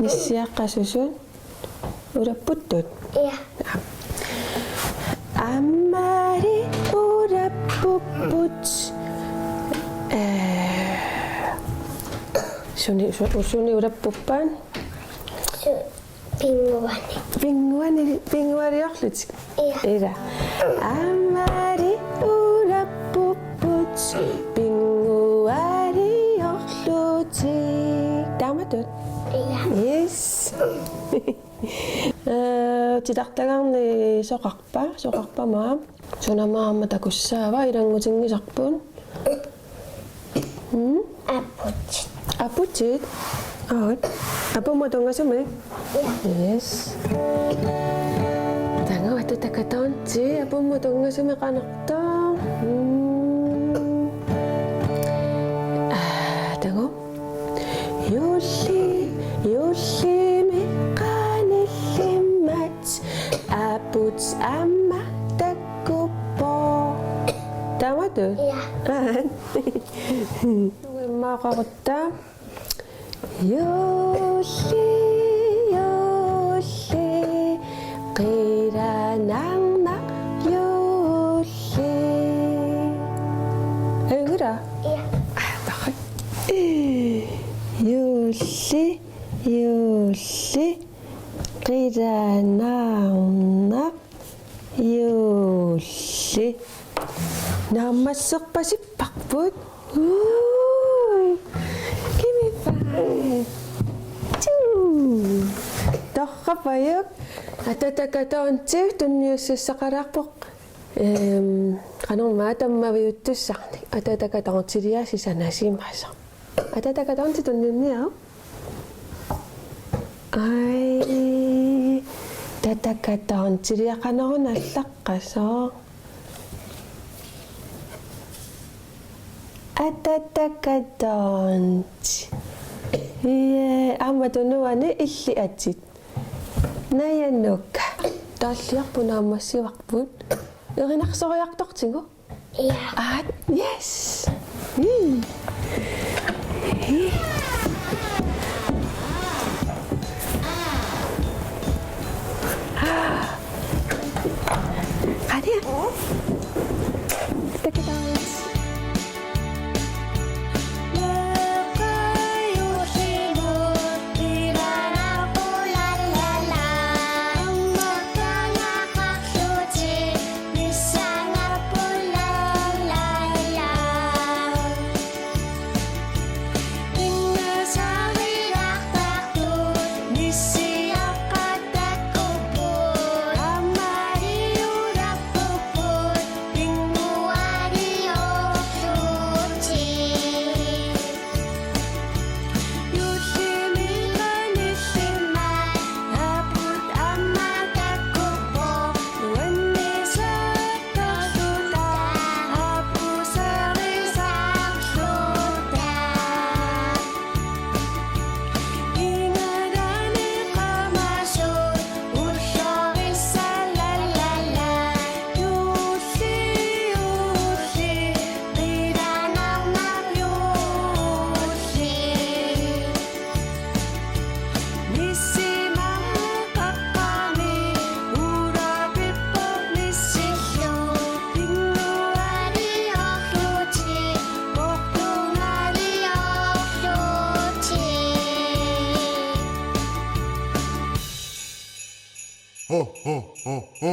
nissiaqqasusun urapputut Iya. Amari urappuput suni urappuppan Pinguani. pinguariorlut Iya. ira Amari urappuput pinguariorlut tamatut Iya. yes 지닥다강네 소각바 마음 소나마 다구사와 이런 거 증기작분 Apucit. 아프지 apa mau dong ngasih yes tanga waktu tak katonci apa mau dong ngasih anak tong tengok Yoshi mekanilimmat aputs ama takupo tama tuh Iya. makakota Yoshi kiranang nak Yoshi kira Iya. takut Yoshi kiranang nak Yoshi namasok pa si Pakbut. Give me five. Two. Takapayag. Atatagataonti. Tunyos sa karakpok. Kanong matam mawiyutus saknik. Atatagataonti riya si sanasimasang. Atatagataonti tunyon niya. Ay. Tatagataonti riya kanong natakasong. Atatakadonch. Yeah, amado nuwane illi atit. Nayanuka. Talyak po na masiwakpun. Yung nakasakayak toktingo. Iya. At yes. Kaya. Takadonch. ho, ho, ho, ho.